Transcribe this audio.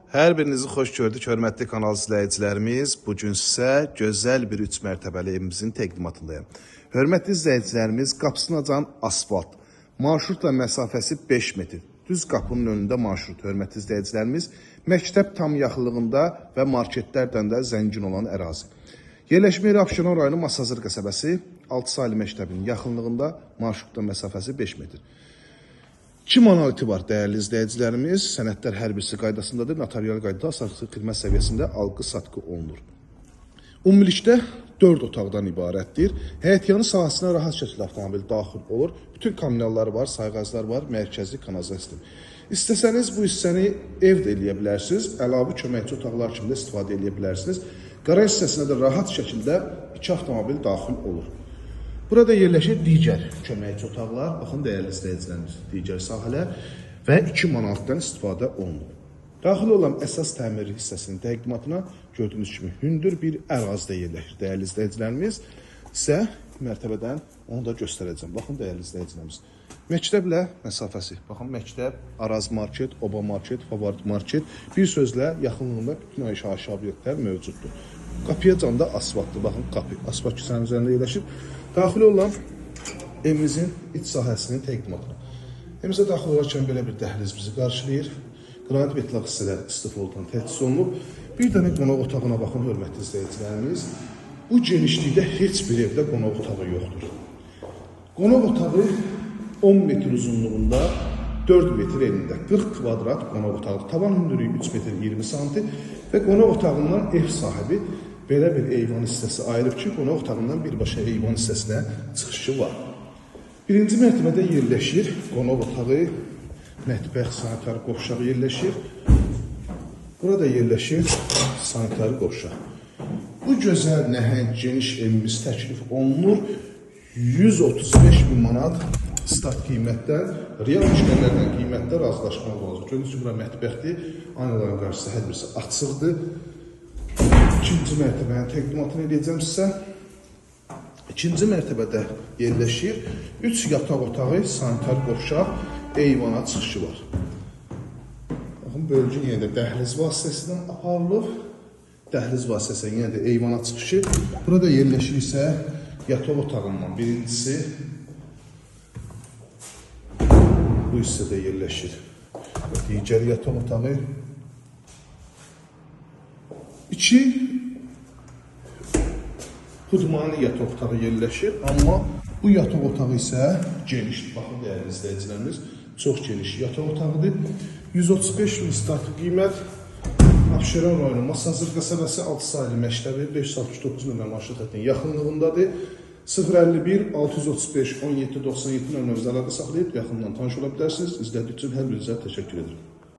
Hər birinizi xoş gördük, hörmətli kanal izləyicilərimiz. Bugün sizə gözəl bir 3 mərtəbəli evimizin təqdimatındayım. Hörmətli izləyicilərimiz, qapısını açan asfalt, marşrutla məsafəsi 5 metr. Düz qapının önündə marşrut, hörmətli izləyicilərimiz. Məktəb tam yaxınlığında və marketlərdən də zəngin olan ərazi. Yerləşmə yeri Abşeron rayonu Masazır qəsəbəsi, 6 saylı məktəbin yaxınlığında marşrutla məsafəsi 5 metr. 2 manatı var dəyərli izləyicilərimiz. Sənədlər hər birisi qaydasındadır. Notarial qaydada asarlıqlı xidmət səviyyəsində alqı-satqı olunur. Ümumilikdə 4 otaqdan ibarətdir. Həyətyanı sahəsinə rahat şəkildə avtomobil daxil olur. Bütün kommunalları var, sayğaclar var, mərkəzi kanalizasiya sistemi. İstəsəniz bu hissəni ev də eləyə bilərsiniz. Əlavə köməkçi otaqlar kimi də istifadə eləyə bilərsiniz. Qaraj hissəsinə də rahat şəkildə 2 avtomobil daxil olur. Burada yerləşir digər köməkçi otaqlar, baxın dəyərli izləyicilərimiz, digər sahələr və 2 manatdan istifadə olunur. Daxil olan əsas təmir hissəsinin təqdimatına gördüyünüz kimi hündür bir ərazidə yerləşir. Dəyərli izləyicilərimiz, sizə mərtəbədən onu da göstərəcəm. Baxın dəyərli izləyicilərimiz, məktəblə məsafəsi, baxın məktəb, Araz market, Oba market, Favorit market, bir sözlə yaxınlığında bütün aşağı obyektlər mövcuddur. Qapıya can da asfaltdır, baxın qapı, asfalt küsənin üzərində yerləşir. Daxil olan evimizin iç sahəsinin təqdimatına. Evimizə daxil olarkən belə bir dəhliz bizi qarşılayır. Qranit betlaq hissələr istifoldan təchiz olunub. Bir dənə qonaq otağına baxın, hörmətli izləyicilərimiz. Bu genişlikdə heç bir evdə qonaq otağı yoxdur. Qonaq otağı 10 metr uzunluğunda, 4 metr enində, 40 kvadrat qonaq otağı. Tavan hündürlüyü 3 metr 20 santim və qonaq otağından ev sahibi belə bir eyvan hissəsi ayırıb ki, qonaq otağından birbaşa eyvan hissəsinə çıxışı var. Birinci mərtəbədə yerləşir qonaq otağı, mətbəx, sanitar qovşağı yerləşir. Burada yerləşir sanitar qovşaq. Bu gözəl, nəhəng, geniş evimiz təklif olunur. 135 bin manat start qiymətdən, real müştərilərdən qiymətdə razılaşmaq olacaq. Gördüyünüz kimi, bura mətbəxdir, aynaların qarşısı hər birisi açıqdır. İkinci mərtəbənin təqdimatını edəcəm sizə. İkinci mərtəbədə yerləşir 3 yataq otağı, sanitar qovşaq, eyvana çıxışı var. Baxın, bölgü yenə də dəhliz vasitəsindən aparılıb. Dəhliz vasitəsindən yenə də eyvana çıxışı. Burada yerləşir isə yataq otağından birincisi. Bu hissədə yerləşir digər yataq otağı. 2 xudmani yataq otağı yerləşir, amma bu yataq otağı isə genişdir. Baxın, dəyərli izləyicilərimiz, çox geniş yataq otağıdır. 135 min start qiymət, Abşeron rayonu Masazır qəsəbəsi, 6 saylı məktəbi, 569 nömrə marşrut xəttinin yaxınlığındadır. 051 635 1797 nömrəmizdə əlaqə saxlayıb yaxından tanış ola bilərsiniz. İzlədiyiniz üçün hər birinizə təşəkkür edirəm.